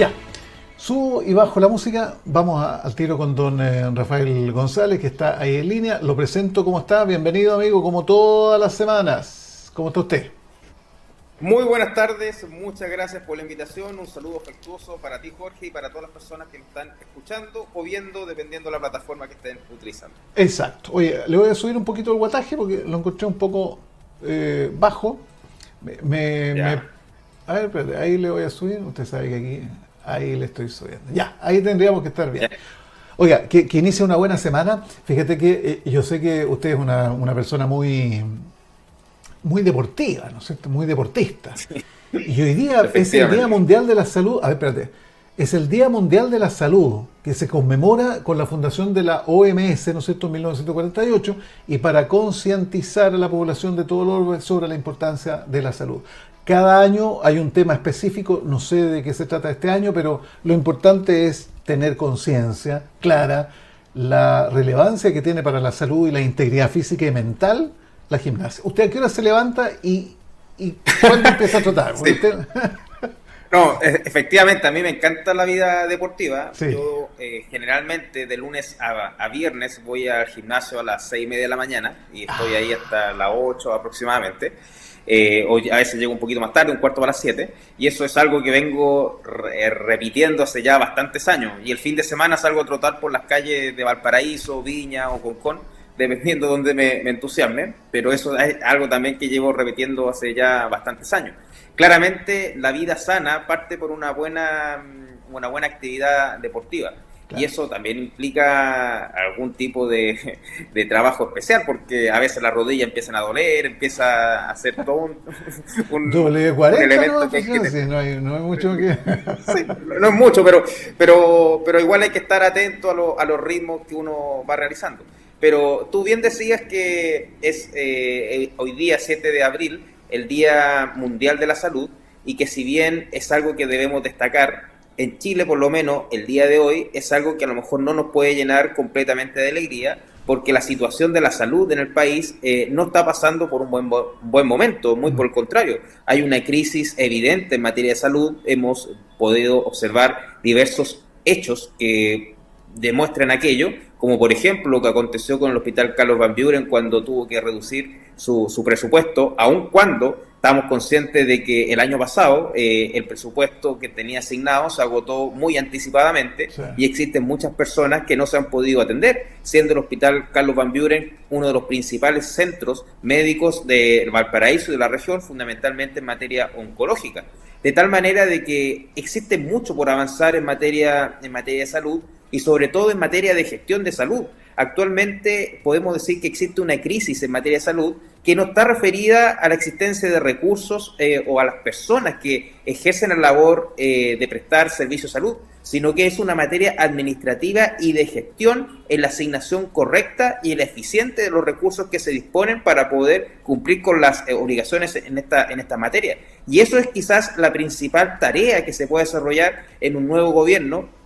Ya, subo y bajo la música, vamos al tiro con don Rafael González, que está ahí en línea. Lo presento, ¿cómo está? Bienvenido, amigo, como todas las semanas. ¿Cómo está usted? Muy buenas tardes, muchas gracias por la invitación, un saludo afectuoso para ti, Jorge, y para todas las personas que me están escuchando o viendo, dependiendo de la plataforma que estén utilizando. Exacto. Oye, le voy a subir un poquito el guataje porque lo encontré un poco bajo. A ver, espérate, ahí le voy a subir. Usted sabe que aquí, ahí le estoy subiendo. Ya, ahí tendríamos que estar bien. Oiga, que inicie una buena semana. Fíjate que yo sé que usted es una persona muy deportiva, ¿no es cierto? Muy deportista. Y hoy día es el Día Mundial de la Salud. A ver, espérate. Es el Día Mundial de la Salud, que se conmemora con la fundación de la OMS, ¿no es cierto?, en 1948, y para concientizar a la población de todo el orbe sobre la importancia de la salud. Cada año hay un tema específico, no sé de qué se trata este año, pero lo importante es tener conciencia clara, la relevancia que tiene para la salud y la integridad física y mental la gimnasia. ¿Usted a qué hora se levanta y cuándo empieza a trotar? Sí. No, efectivamente, a mí me encanta la vida deportiva. Sí. Yo generalmente de lunes a viernes voy al gimnasio a las 6:30 de la mañana y estoy ahí hasta las 8 aproximadamente. Hoy a veces llego un poquito más tarde, un cuarto para las 7, y eso es algo que vengo repitiendo hace ya bastantes años. Y el fin de semana salgo a trotar por las calles de Valparaíso, Viña o Concón, dependiendo de donde me entusiasme, pero eso es algo también que llevo repitiendo hace ya bastantes años. Claramente la vida sana parte por una buena actividad deportiva. Claro. Y eso también implica algún tipo de trabajo especial, porque a veces las rodillas empiezan a doler, empieza a hacer todo un elemento no, que sí, no hay mucho que... Sí, no es mucho, pero igual hay que estar atento a los ritmos que uno va realizando. Pero tú bien decías que es hoy día 7 de abril el Día Mundial de la Salud, y que si bien es algo que debemos destacar, en Chile por lo menos el día de hoy es algo que a lo mejor no nos puede llenar completamente de alegría, porque la situación de la salud en el país no está pasando por un buen momento, muy por el contrario. Hay una crisis evidente en materia de salud, hemos podido observar diversos hechos que demuestran aquello, como por ejemplo lo que aconteció con el Hospital Carlos Van Buren cuando tuvo que reducir su presupuesto, aun cuando estamos conscientes de que el año pasado el presupuesto que tenía asignado se agotó muy anticipadamente, sí. Y existen muchas personas que no se han podido atender, siendo el Hospital Carlos Van Buren uno de los principales centros médicos de Valparaíso y de la región, fundamentalmente en materia oncológica. De tal manera de que existe mucho por avanzar en materia de salud, y sobre todo en materia de gestión de salud. Actualmente podemos decir que existe una crisis en materia de salud que no está referida a la existencia de recursos o a las personas que ejercen la labor de prestar servicio de salud, sino que es una materia administrativa y de gestión en la asignación correcta y la eficiente de los recursos que se disponen para poder cumplir con las obligaciones en esta materia. Y eso es quizás la principal tarea que se puede desarrollar en un nuevo gobierno,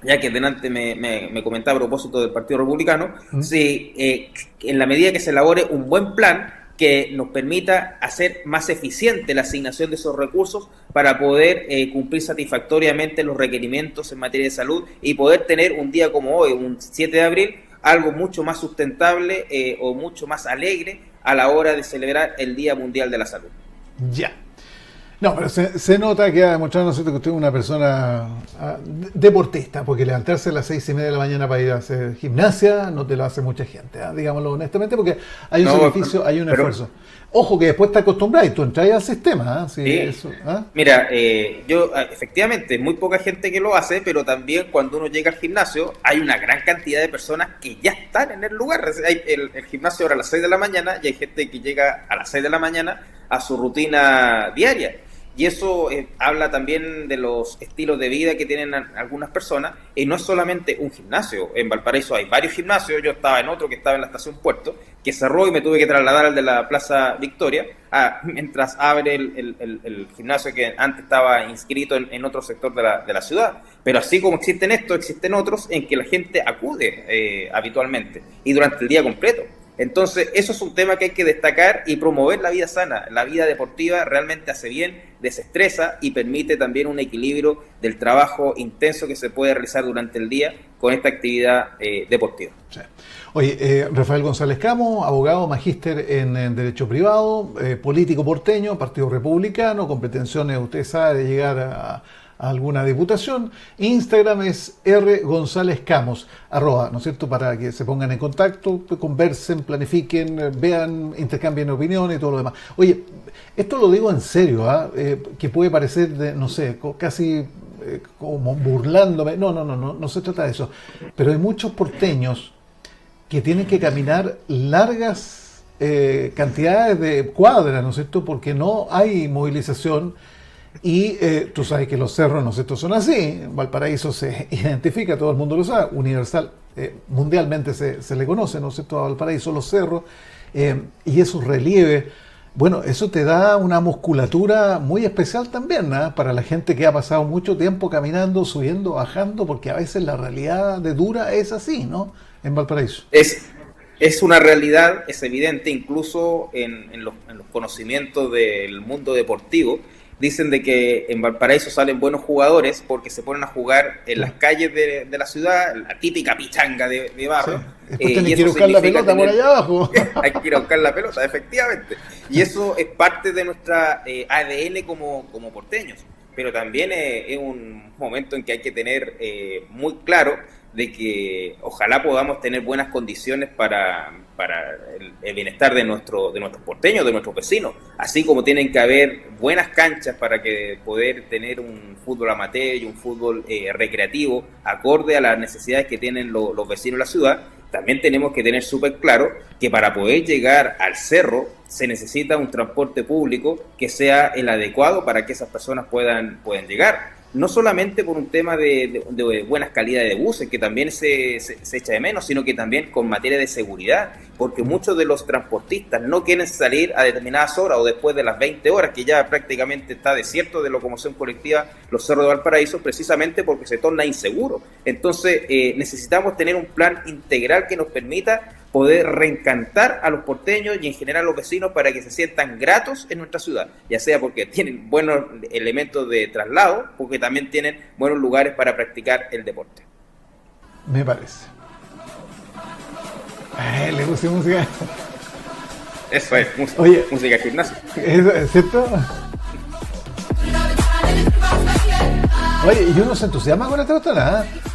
ya que delante me comentaba a propósito del Partido Republicano, si en la medida que se elabore un buen plan que nos permita hacer más eficiente la asignación de esos recursos para poder cumplir satisfactoriamente los requerimientos en materia de salud y poder tener un día como hoy, un 7 de abril, algo mucho más sustentable o mucho más alegre a la hora de celebrar el Día Mundial de la Salud. Ya. No, pero se nota que ha demostrado, ¿no es cierto?, que usted es una persona deportista, porque levantarse a las 6:30 de la mañana para ir a hacer gimnasia no te lo hace mucha gente, digámoslo honestamente, porque hay un sacrificio, hay un esfuerzo. Ojo que después te acostumbras y tú entras al sistema. Sí, sí. Eso, Mira, yo efectivamente, muy poca gente que lo hace, pero también cuando uno llega al gimnasio hay una gran cantidad de personas que ya están en el lugar. El gimnasio ahora a las 6 de la mañana y hay gente que llega a las 6 de la mañana a su rutina diaria. Y eso habla también de los estilos de vida que tienen algunas personas, y no es solamente un gimnasio. En Valparaíso hay varios gimnasios, yo estaba en otro que estaba en la estación Puerto, que cerró y me tuve que trasladar al de la Plaza Victoria, mientras abre el gimnasio que antes estaba inscrito en otro sector de la ciudad. Pero así como existen estos, existen otros en que la gente acude habitualmente y durante el día completo. Entonces, eso es un tema que hay que destacar y promover la vida sana. La vida deportiva realmente hace bien, desestresa y permite también un equilibrio del trabajo intenso que se puede realizar durante el día con esta actividad deportiva. Sí. Oye, Rafael González Camo, abogado, magíster en Derecho Privado, político porteño, Partido Republicano, con pretensiones, usted sabe, de llegar a alguna diputación. Instagram es @gonzalezcamos, ¿no es cierto? Para que se pongan en contacto, conversen, planifiquen, vean, intercambien opiniones y todo lo demás. Oye, esto lo digo en serio, que puede parecer, no sé, casi como burlándome. No se trata de eso. Pero hay muchos porteños que tienen que caminar largas cantidades de cuadras, ¿no es cierto? Porque no hay movilización. Y tú sabes que los cerros, ¿no es cierto?, son así. Valparaíso se identifica, todo el mundo lo sabe, universal, mundialmente se le conoce, ¿no es cierto?, a Valparaíso, los cerros, y esos relieves. Bueno, eso te da una musculatura muy especial también, ¿no?, para la gente que ha pasado mucho tiempo caminando, subiendo, bajando, porque a veces la realidad de dura es así, ¿no?, en Valparaíso. Es una realidad, es evidente, incluso en los conocimientos del mundo deportivo. Dicen de que en Valparaíso salen buenos jugadores porque se ponen a jugar en las calles de la ciudad, la típica pichanga de barro. Sí. Después tienen que ir a buscar la pelota por allá abajo. Hay que ir a buscar la pelota, efectivamente. Y eso es parte de nuestra ADN como porteños. Pero también es un momento en que hay que tener muy claro de que ojalá podamos tener buenas condiciones para el bienestar de nuestros porteños, de nuestros vecinos, así como tienen que haber buenas canchas para que poder tener un fútbol amateur y un fútbol recreativo acorde a las necesidades que tienen los vecinos de la ciudad. También tenemos que tener súper claro que para poder llegar al cerro se necesita un transporte público que sea el adecuado para que esas personas puedan llegar. No solamente por un tema de buenas calidades de buses, que también se echa de menos, sino que también con materia de seguridad, porque muchos de los transportistas no quieren salir a determinadas horas o después de las 20 horas, que ya prácticamente está desierto de locomoción colectiva los cerros de Valparaíso, precisamente porque se torna inseguro. Entonces necesitamos tener un plan integral que nos permita poder reencantar a los porteños y en general a los vecinos para que se sientan gratos en nuestra ciudad, ya sea porque tienen buenos elementos de traslado, porque también tienen buenos lugares para practicar el deporte. Me parece. Le puse música. Eso es, música, oye, música gimnasio. ¿Es cierto? Oye, y uno se entusiasma con esta cuestión,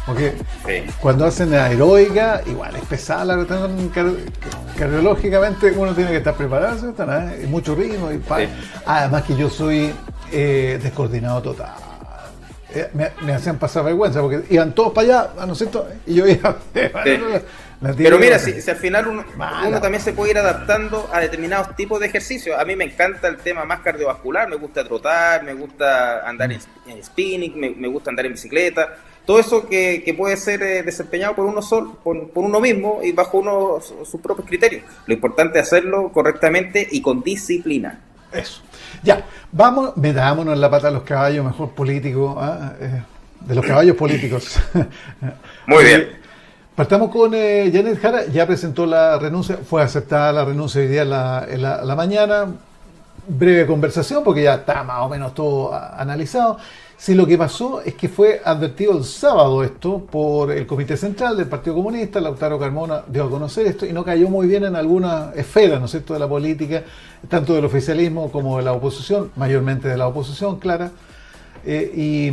porque sí, cuando hacen aeróbica, igual es pesada la cuestión, cardiológicamente uno tiene que estar preparado, y mucho ritmo, y sí. Además que yo soy descoordinado total. Me hacían pasar vergüenza, porque iban todos para allá, ¿no es cierto? Y yo iba... Sí. Pero mira, si al final uno también se puede ir adaptando a determinados tipos de ejercicios. A mí me encanta el tema más cardiovascular, me gusta trotar, me gusta andar en spinning, me gusta andar en bicicleta. Todo eso que puede ser desempeñado por uno mismo y bajo sus propios criterios. Lo importante es hacerlo correctamente y con disciplina. Eso. Ya, metámonos en la pata de los caballos, mejor político, de los caballos políticos. Muy bien. Partamos con Janet Jara, ya presentó la renuncia, fue aceptada la renuncia hoy día en la mañana. Breve conversación, porque ya está más o menos todo analizado. Sí, lo que pasó es que fue advertido el sábado esto por el Comité Central del Partido Comunista. Lautaro Carmona dio a conocer esto y no cayó muy bien en alguna esfera, ¿no es cierto?, de la política, tanto del oficialismo como de la oposición, mayormente de la oposición, Clara. Y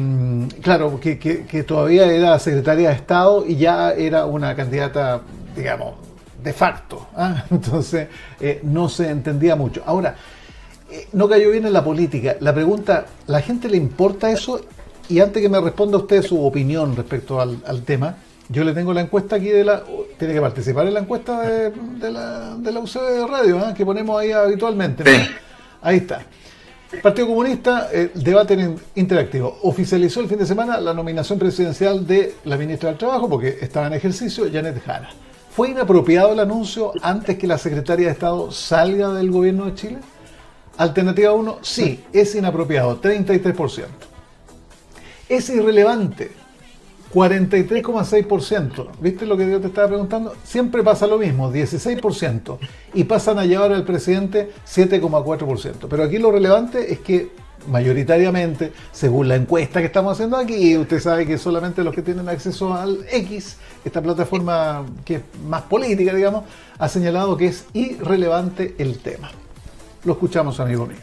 claro, que todavía era secretaria de Estado y ya era una candidata, digamos, de facto. Entonces, no se entendía mucho. Ahora, no cayó bien en la política. La pregunta, ¿la gente le importa eso? Y antes que me responda usted su opinión respecto al tema, yo le tengo la encuesta aquí tiene que participar en la encuesta de la UCB Radio, que ponemos ahí habitualmente, ¿no? Sí. Ahí está. Partido Comunista, debate interactivo. Oficializó el fin de semana la nominación presidencial de la ministra del Trabajo, porque estaba en ejercicio, Janet Jara. ¿Fue inapropiado el anuncio antes que la secretaria de Estado salga del gobierno de Chile? Alternativa 1, sí, es inapropiado, 33%. Es irrelevante, 43,6%. ¿Viste lo que yo te estaba preguntando? Siempre pasa lo mismo, 16%. Y pasan a llevar al presidente 7,4%. Pero aquí lo relevante es que mayoritariamente, según la encuesta que estamos haciendo aquí, usted sabe que solamente los que tienen acceso al X, esta plataforma que es más política, digamos, ha señalado que es irrelevante el tema. Lo escuchamos, amigo mío.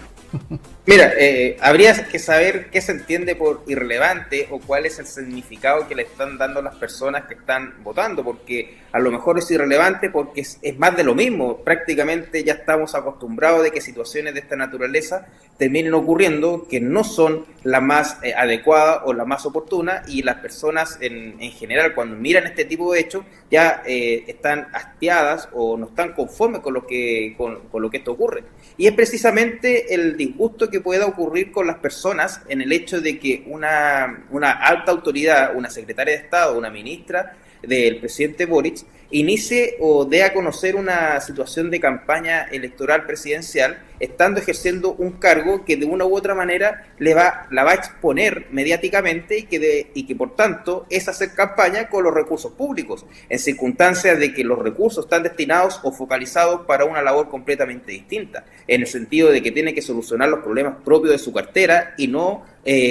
Mira, habría que saber qué se entiende por irrelevante o cuál es el significado que le están dando las personas que están votando, porque a lo mejor es irrelevante porque es más de lo mismo. Prácticamente ya estamos acostumbrados de que situaciones de esta naturaleza terminen ocurriendo que no son la más adecuada o la más oportuna, y las personas en general, cuando miran este tipo de hechos, ya están hastiadas o no están conformes con lo que esto ocurre. Y es precisamente el disgusto que pueda ocurrir con las personas en el hecho de que una alta autoridad, una secretaria de Estado, una ministra del presidente Boric, inicie o dé a conocer una situación de campaña electoral presidencial, estando ejerciendo un cargo que de una u otra manera la va a exponer mediáticamente y que por tanto es hacer campaña con los recursos públicos, en circunstancias de que los recursos están destinados o focalizados para una labor completamente distinta, en el sentido de que tiene que solucionar los problemas propios de su cartera y no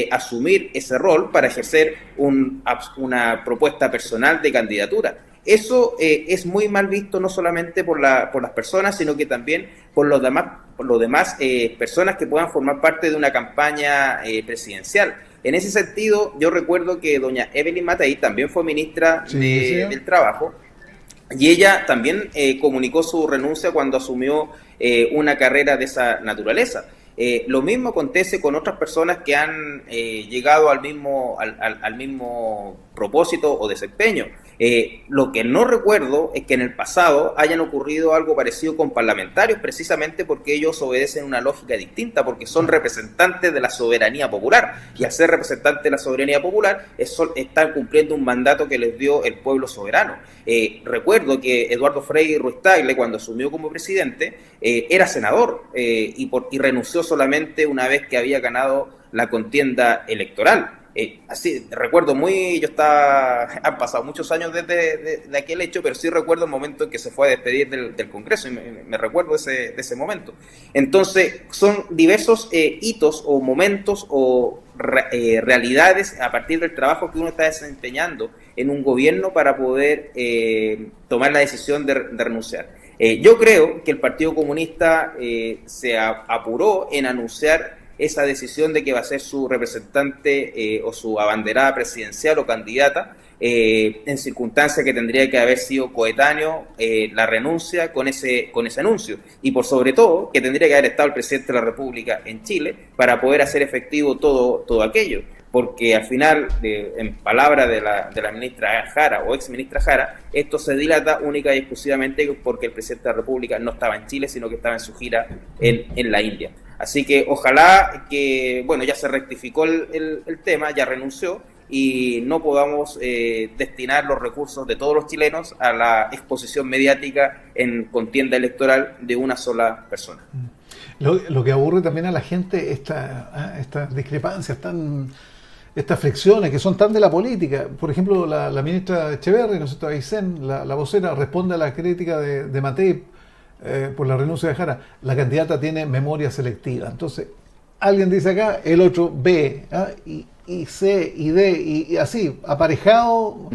asumir ese rol para ejercer una propuesta personal de candidatura. Eso es muy mal visto no solamente por las personas, sino que también por los demás personas que puedan formar parte de una campaña presidencial. En ese sentido, yo recuerdo que doña Evelyn Matei también fue ministra del Trabajo, y ella también comunicó su renuncia cuando asumió una carrera de esa naturaleza. Lo mismo acontece con otras personas que han llegado al mismo propósito o desempeño. Lo que no recuerdo es que en el pasado hayan ocurrido algo parecido con parlamentarios, precisamente porque ellos obedecen una lógica distinta, porque son representantes de la soberanía popular, y al ser representantes de la soberanía popular están cumpliendo un mandato que les dio el pueblo soberano. Recuerdo que Eduardo Frei Ruiz-Tagle, cuando asumió como presidente, era senador y renunció solamente una vez que había ganado la contienda electoral. Así recuerdo han pasado muchos años desde de aquel hecho, pero sí recuerdo el momento en que se fue a despedir del Congreso, y me recuerdo de ese momento. Entonces son diversos hitos o momentos o realidades a partir del trabajo que uno está desempeñando en un gobierno para poder tomar la decisión de renunciar. Yo creo que el Partido Comunista se apuró en anunciar esa decisión de que va a ser su representante o su abanderada presidencial o candidata, en circunstancias que tendría que haber sido coetáneo la renuncia con ese anuncio, y por sobre todo que tendría que haber estado el presidente de la República en Chile para poder hacer efectivo todo aquello, porque al final, en palabras de la ministra Jara o ex ministra Jara, esto se dilata única y exclusivamente porque el presidente de la República no estaba en Chile, sino que estaba en su gira en la India. Así que ojalá que, ya se rectificó el tema, ya renunció, y no podamos destinar los recursos de todos los chilenos a la exposición mediática en contienda electoral de una sola persona. Lo que aburre también a la gente, estas discrepancias, estas fricciones que son tan de la política. Por ejemplo, la ministra Echeverri, ¿no es cierto?, Aysén, la vocera, responde a la crítica de Matei por la renuncia de Jara. La candidata tiene memoria selectiva. Entonces, alguien dice acá, el otro B, y C, y D, y así, aparejado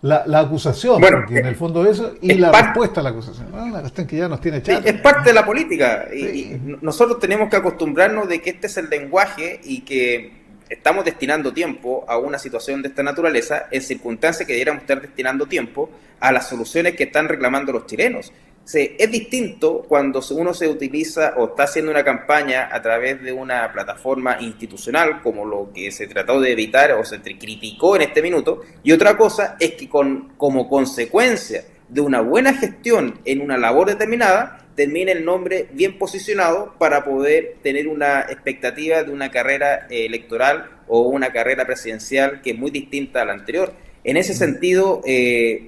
la acusación, porque en el fondo eso, y la respuesta a la acusación. La cuestión que ya nos tiene chato. Es parte de la política, y nosotros tenemos que acostumbrarnos de que este es el lenguaje y que estamos destinando tiempo a una situación de esta naturaleza en circunstancias que debiéramos estar destinando tiempo a las soluciones que están reclamando los chilenos. Es distinto cuando uno se utiliza o está haciendo una campaña a través de una plataforma institucional, como lo que se trató de evitar o se criticó en este minuto, y otra cosa es que como consecuencia de una buena gestión en una labor determinada, termine el nombre bien posicionado para poder tener una expectativa de una carrera electoral o una carrera presidencial que es muy distinta a la anterior. En ese sentido,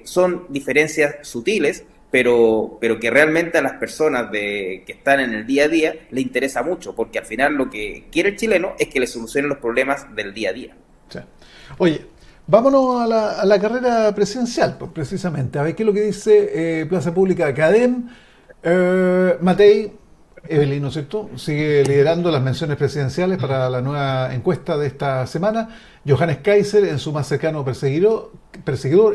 son diferencias sutiles, pero que realmente a las personas que están en el día a día le interesa mucho, porque al final lo que quiere el chileno es que le solucionen los problemas del día a día. Sí. Oye, vámonos a la carrera presidencial, pues, precisamente. A ver qué es lo que dice Plaza Pública Academ. Matei, Evelyn, ¿no es cierto? Sigue liderando las menciones presidenciales para la nueva encuesta de esta semana. Johannes Kaiser en su más cercano perseguidor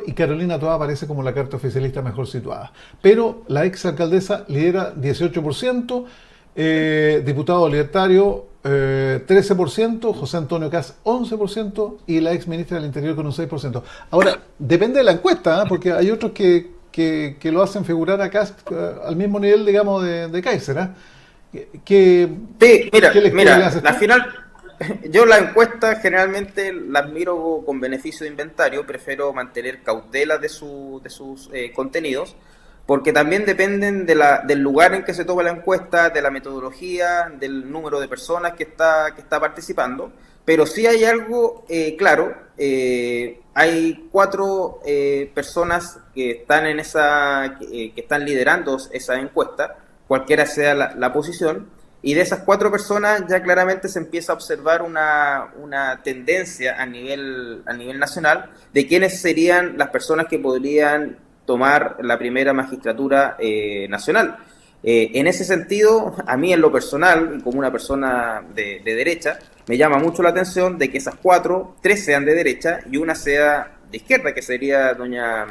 y Carolina Toá aparece como la carta oficialista mejor situada. Pero la ex alcaldesa lidera 18%, diputado libertario 13%, José Antonio Caz 11% y la ex ministra del Interior con un 6%. Ahora, depende de la encuesta, ¿eh? Porque hay otros que lo hacen figurar a Caz al mismo nivel, digamos, de Kaiser. ¿Eh? Sí, mira, ¿Qué lectura le haces tú? al final, yo la encuesta generalmente las miro con beneficio de inventario, prefiero mantener cautela de sus contenidos, porque también dependen del lugar en que se toma la encuesta, de la metodología, del número de personas que está participando, pero sí hay algo claro, hay 4 personas que están que están liderando esa encuesta, cualquiera sea la posición, y de esas 4 personas ya claramente se empieza a observar una tendencia a nivel nacional de quiénes serían las personas que podrían tomar la primera magistratura nacional. En ese sentido, a mí en lo personal, y como una persona de derecha, me llama mucho la atención de que esas 4, 3 sean de derecha y una sea de izquierda, que sería doña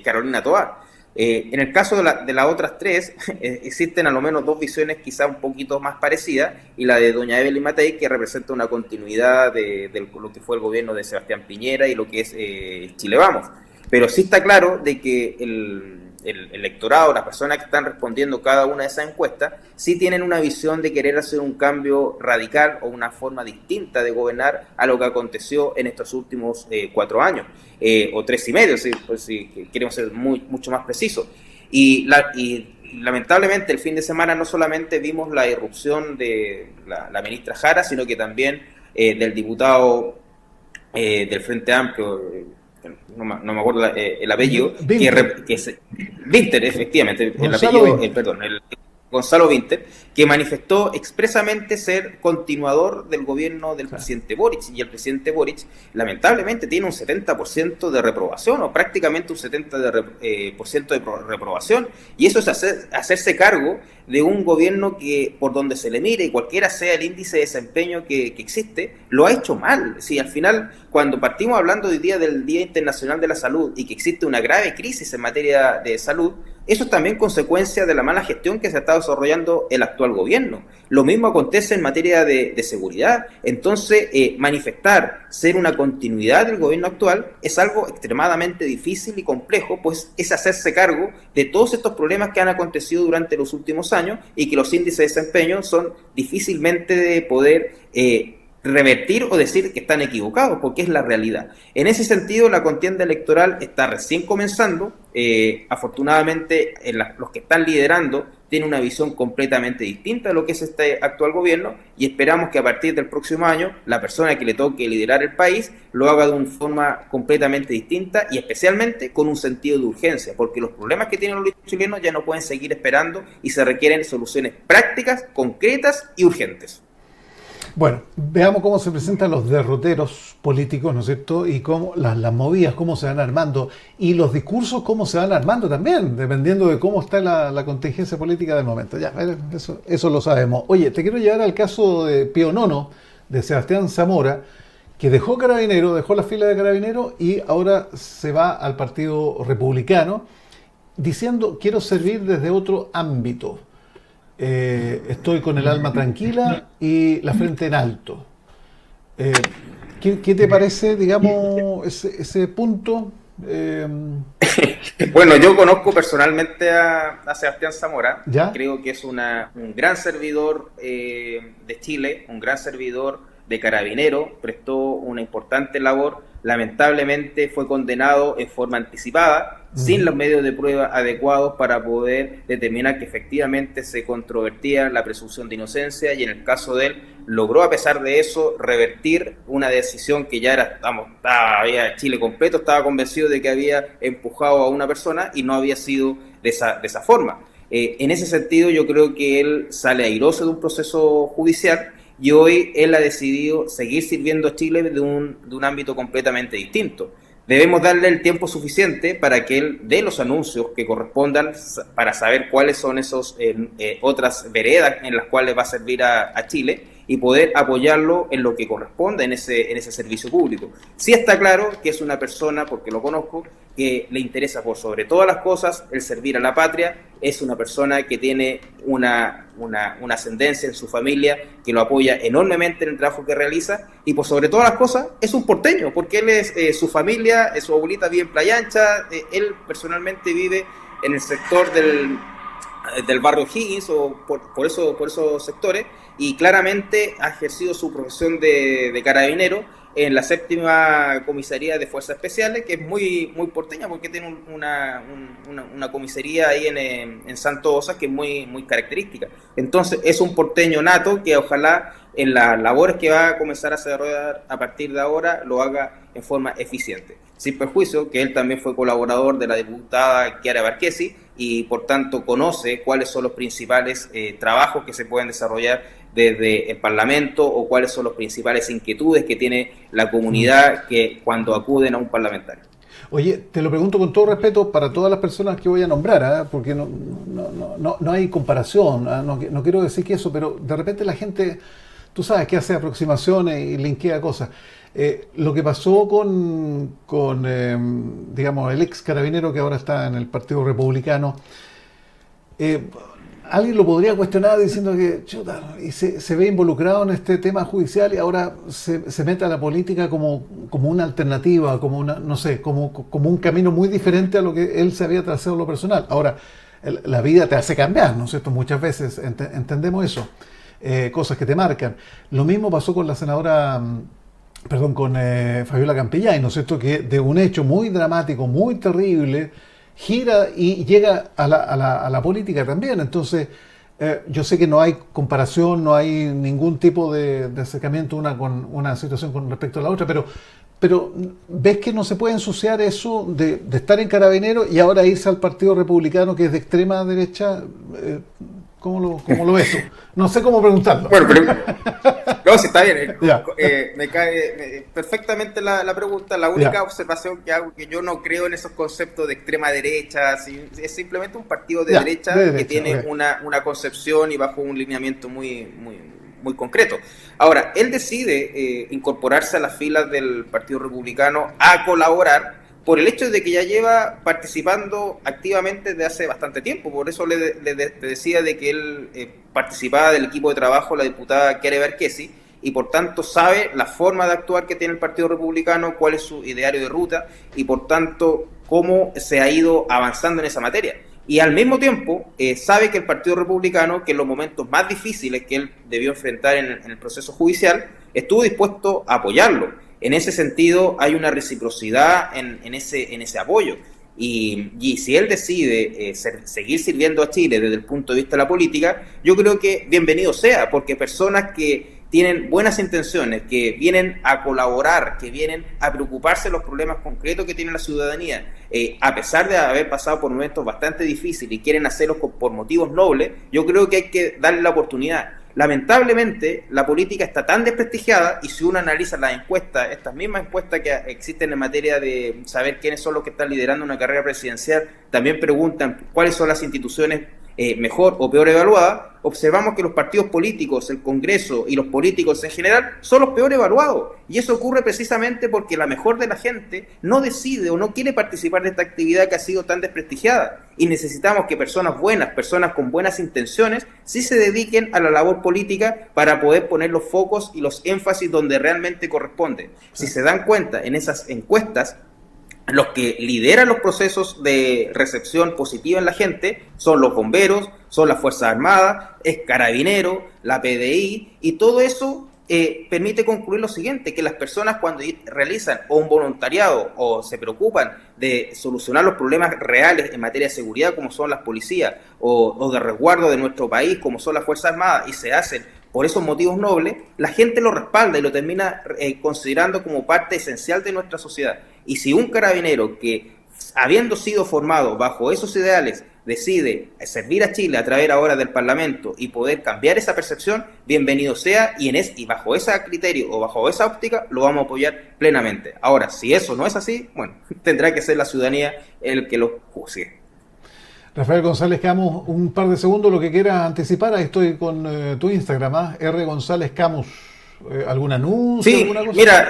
Carolina Toá. En el caso de las otras 3, existen a lo menos 2 visiones quizá un poquito más parecidas, y la de doña Evelyn Matei, que representa una continuidad de lo que fue el gobierno de Sebastián Piñera y lo que es Chile Vamos. Pero sí está claro de que el electorado, las personas que están respondiendo cada una de esas encuestas, sí tienen una visión de querer hacer un cambio radical o una forma distinta de gobernar a lo que aconteció en estos últimos 4 años, o 3 y medio, si queremos ser mucho más precisos. Y lamentablemente el fin de semana no solamente vimos la irrupción de la ministra Jara, sino que también del diputado del Frente Amplio, no me acuerdo el apellido, Winter, efectivamente, Gonzalo Winter, que manifestó expresamente ser continuador del gobierno del presidente Boric, y el presidente Boric lamentablemente tiene un 70% de reprobación, o prácticamente un 70% de reprobación, y eso es hacerse cargo de un gobierno que, por donde se le mire, y cualquiera sea el índice de desempeño que existe, lo ha hecho mal. Si al final, cuando partimos hablando hoy día del Día Internacional de la Salud y que existe una grave crisis en materia de salud, eso es también consecuencia de la mala gestión que se ha estado desarrollando el actual gobierno. Lo mismo acontece en materia de seguridad. Entonces, manifestar ser una continuidad del gobierno actual es algo extremadamente difícil y complejo, pues es hacerse cargo de todos estos problemas que han acontecido durante los últimos años y que los índices de desempeño son difícilmente de poder revertir o decir que están equivocados, porque es la realidad. En ese sentido, la contienda electoral está recién comenzando. Afortunadamente, los que están liderando tienen una visión completamente distinta de lo que es este actual gobierno, y esperamos que a partir del próximo año la persona que le toque liderar el país lo haga de una forma completamente distinta y especialmente con un sentido de urgencia, porque los problemas que tienen los chilenos ya no pueden seguir esperando y se requieren soluciones prácticas, concretas y urgentes. Bueno, veamos cómo se presentan los derroteros políticos, ¿no es cierto? Y cómo las movidas, cómo se van armando. Y los discursos, cómo se van armando también, dependiendo de cómo está la contingencia política del momento. Ya, eso lo sabemos. Oye, te quiero llevar al caso de Pío Nono, de Sebastián Zamora, que dejó la fila de Carabineros y ahora se va al Partido Republicano, diciendo, quiero servir desde otro ámbito. Estoy con el alma tranquila y la frente en alto. ¿Qué te parece, digamos, ese punto? Bueno, yo conozco personalmente a Sebastián Zamora. ¿Ya? Creo que es un gran servidor de Chile, un gran servidor de Carabinero, prestó una importante labor. Lamentablemente fue condenado en forma anticipada, sin los medios de prueba adecuados para poder determinar que efectivamente se controvertía la presunción de inocencia, y en el caso de él logró, a pesar de eso, revertir una decisión que ya había Chile completo, estaba convencido de que había empujado a una persona y no había sido de esa forma. En ese sentido, yo creo que él sale airoso de un proceso judicial, y hoy él ha decidido seguir sirviendo a Chile de un ámbito completamente distinto. Debemos darle el tiempo suficiente para que él dé los anuncios que correspondan para saber cuáles son esas otras veredas en las cuales va a servir a Chile y poder apoyarlo en lo que corresponde en ese servicio público. Sí está claro que es una persona, porque lo conozco, que le interesa por sobre todas las cosas el servir a la patria, es una persona que tiene una ascendencia en su familia que lo apoya enormemente en el trabajo que realiza y por sobre todas las cosas es un porteño, porque él es su familia, su abuelita vive en Playa Ancha, él personalmente vive en el sector del barrio Higgins o por esos sectores y claramente ha ejercido su profesión de carabinero en la 7ª Comisaría de Fuerzas Especiales, que es muy porteña porque tiene una comisaría ahí en Santo Osa que es muy característica. Entonces es un porteño nato que ojalá en las labores que va a comenzar a desarrollar a partir de ahora lo haga en forma eficiente. Sin perjuicio que él también fue colaborador de la diputada Chiara Barquesi y por tanto conoce cuáles son los principales trabajos que se pueden desarrollar desde el Parlamento o cuáles son las principales inquietudes que tiene la comunidad que cuando acuden a un parlamentario. Oye, te lo pregunto con todo respeto para todas las personas que voy a nombrar, porque no hay comparación, no quiero decir que eso, pero de repente la gente, tú sabes, que hace aproximaciones y linkea cosas. Lo que pasó con digamos, el ex carabinero que ahora está en el Partido Republicano, alguien lo podría cuestionar diciendo que chuta, y se ve involucrado en este tema judicial y ahora se mete a la política como una alternativa, como una, no sé, como un camino muy diferente a lo que él se había trazado en lo personal. Ahora, la vida te hace cambiar, ¿no es cierto? Muchas veces entendemos eso, cosas que te marcan. Lo mismo pasó con la senadora, con Fabiola Campillay, ¿no es cierto? Que de un hecho muy dramático, muy terrible, gira y llega a la política también. Entonces, yo sé que no hay comparación, no hay ningún tipo de acercamiento con una situación con respecto a la otra, pero ¿ves que no se puede ensuciar eso de estar en Carabinero y ahora irse al Partido Republicano, que es de extrema derecha? ¿Cómo lo ves tú? No sé cómo preguntarlo. Bueno, pero no, sí, está bien. Me cae perfectamente la pregunta. La única observación que hago, que yo no creo en esos conceptos de extrema derecha, es simplemente un partido de derecha que tiene una concepción y bajo un lineamiento muy concreto. Ahora, él decide incorporarse a las filas del Partido Republicano a colaborar por el hecho de que ya lleva participando activamente desde hace bastante tiempo. Por eso le decía de que él participaba del equipo de trabajo la diputada Chiara Barquesi y por tanto sabe la forma de actuar que tiene el Partido Republicano, cuál es su ideario de ruta y por tanto cómo se ha ido avanzando en esa materia. Y al mismo tiempo sabe que el Partido Republicano, que en los momentos más difíciles que él debió enfrentar en el proceso judicial, estuvo dispuesto a apoyarlo. En ese sentido hay una reciprocidad en ese apoyo y si él decide seguir sirviendo a Chile desde el punto de vista de la política, yo creo que bienvenido sea, porque personas que tienen buenas intenciones, que vienen a colaborar, que vienen a preocuparse de los problemas concretos que tiene la ciudadanía, a pesar de haber pasado por momentos bastante difíciles y quieren hacerlo por motivos nobles, yo creo que hay que darle la oportunidad. Lamentablemente, la política está tan desprestigiada y si uno analiza las encuestas, estas mismas encuestas que existen en materia de saber quiénes son los que están liderando una carrera presidencial, también preguntan cuáles son las instituciones mejor o peor evaluadas, observamos que los partidos políticos, el Congreso y los políticos en general son los peor evaluados. Y eso ocurre precisamente porque la mejor de la gente no decide o no quiere participar de esta actividad que ha sido tan desprestigiada. Y necesitamos que personas buenas, personas con buenas intenciones, sí se dediquen a la labor política para poder poner los focos y los énfasis donde realmente corresponde. Si se dan cuenta en esas encuestas, los que lideran los procesos de recepción positiva en la gente son los bomberos, son las Fuerzas Armadas, es Carabinero, la PDI, y todo eso permite concluir lo siguiente, que las personas cuando realizan o un voluntariado o se preocupan de solucionar los problemas reales en materia de seguridad como son las policías o de resguardo de nuestro país como son las Fuerzas Armadas y se hacen por esos motivos nobles, la gente lo respalda y lo termina considerando como parte esencial de nuestra sociedad. Y si un carabinero que, habiendo sido formado bajo esos ideales, decide servir a Chile a través ahora del Parlamento y poder cambiar esa percepción, bienvenido sea, y bajo ese criterio o bajo esa óptica lo vamos a apoyar plenamente. Ahora, si eso no es así, bueno, tendrá que ser la ciudadanía el que lo juzgue. Rafael González Camus, un par de segundos, lo que quiera anticipar. Ahí estoy con tu Instagram, R. González Camus. ¿Algún anuncio? Sí, alguna cosa? mira,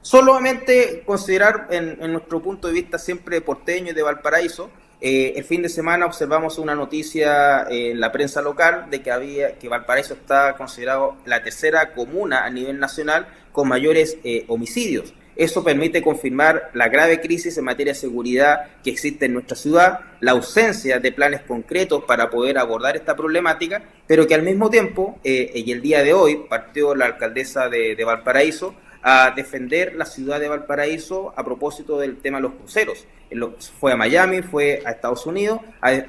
solamente considerar en nuestro punto de vista siempre porteño y de Valparaíso, el fin de semana observamos una noticia en la prensa local de que Valparaíso está considerado la tercera comuna a nivel nacional con mayores homicidios. Eso permite confirmar la grave crisis en materia de seguridad que existe en nuestra ciudad, la ausencia de planes concretos para poder abordar esta problemática, pero que al mismo tiempo, y el día de hoy, partió la alcaldesa de Valparaíso a defender la ciudad de Valparaíso a propósito del tema de los cruceros. Fue a Miami, fue a Estados Unidos,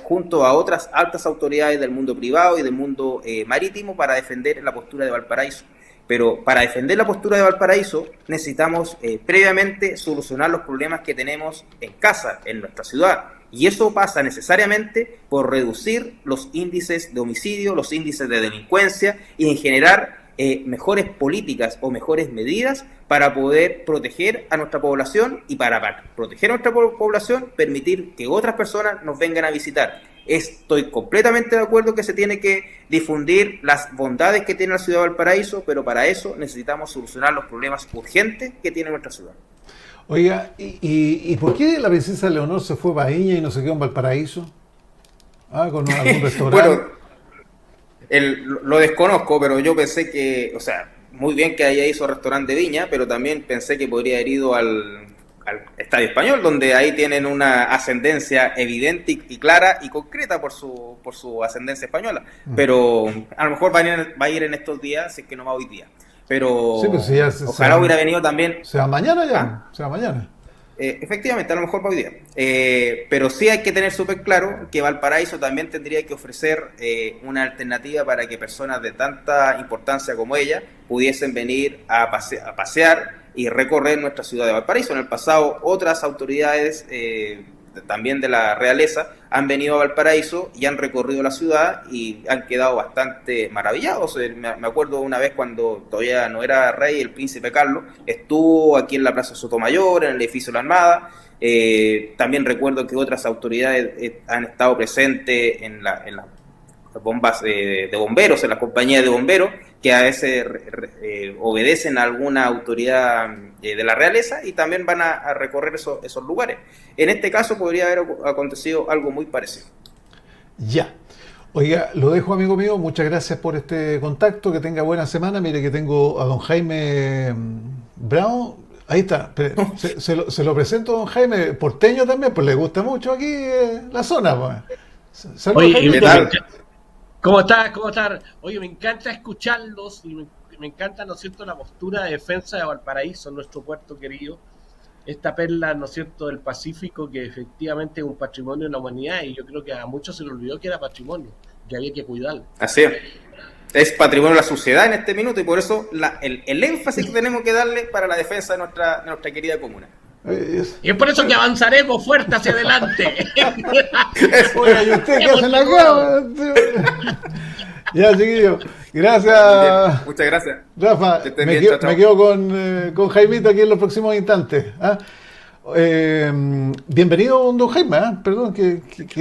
junto a otras altas autoridades del mundo privado y del mundo marítimo para defender la postura de Valparaíso. Pero para defender la postura de Valparaíso necesitamos previamente solucionar los problemas que tenemos en casa, en nuestra ciudad. Y eso pasa necesariamente por reducir los índices de homicidio, los índices de delincuencia y en generar mejores políticas o mejores medidas para poder proteger a nuestra población y para proteger a nuestra población permitir que otras personas nos vengan a visitar. Estoy completamente de acuerdo que se tiene que difundir las bondades que tiene la ciudad de Valparaíso, pero para eso necesitamos solucionar los problemas urgentes que tiene nuestra ciudad. Oiga, ¿y por qué la princesa Leonor se fue a Viña y no se quedó en Valparaíso? ¿Con algún restaurante? Bueno, lo desconozco, pero yo pensé que, o sea, muy bien que haya ido al restaurante de Viña, pero también pensé que podría haber ido al Estadio Español, donde ahí tienen una ascendencia evidente y clara y concreta por su ascendencia española. Pero a lo mejor va a ir en estos días, si es que no va hoy día. Pero sí, pues si ya ojalá hubiera venido también. Se va mañana ya, se va mañana. Efectivamente, a lo mejor va hoy día. Pero sí hay que tener súper claro que Valparaíso también tendría que ofrecer una alternativa para que personas de tanta importancia como ella pudiesen venir a pasear y recorrer nuestra ciudad de Valparaíso. En el pasado, otras autoridades también de la realeza han venido a Valparaíso y han recorrido la ciudad y han quedado bastante maravillados. Me acuerdo una vez cuando todavía no era rey, el príncipe Carlos estuvo aquí en la Plaza Sotomayor, en el edificio de la Armada. También recuerdo que otras autoridades han estado presentes en las bombas de bomberos, en las compañías de bomberos, que a veces obedecen a alguna autoridad de la realeza y también van a recorrer esos lugares. En este caso podría haber acontecido algo muy parecido. Ya. Oiga, lo dejo, amigo mío. Muchas gracias por este contacto. Que tenga buena semana. Mire que tengo a don Jaime Brown. Ahí está. Se lo presento a don Jaime, porteño también, pues le gusta mucho aquí la zona. Pues. Saludos, oye, ¿qué tal? ¿Cómo estás? ¿Cómo estás? Oye, me encanta escucharlos y me encanta, ¿no es cierto?, la postura de defensa de Valparaíso, nuestro puerto querido, esta perla, ¿no es cierto?, del Pacífico, que efectivamente es un patrimonio de la humanidad y yo creo que a muchos se les olvidó que era patrimonio, que había que cuidarlo. Así es patrimonio de la sociedad en este minuto y por eso el énfasis que tenemos que darle para la defensa de nuestra querida comuna. Y es por eso que avanzaremos fuerte hacia adelante. Oiga, ¿y usted qué hace en la cama? Ya, chiquillo. Gracias. Muchas gracias. Rafa, me quedo con Jaimito aquí en los próximos instantes. Bienvenido, don Jaime. Perdón, que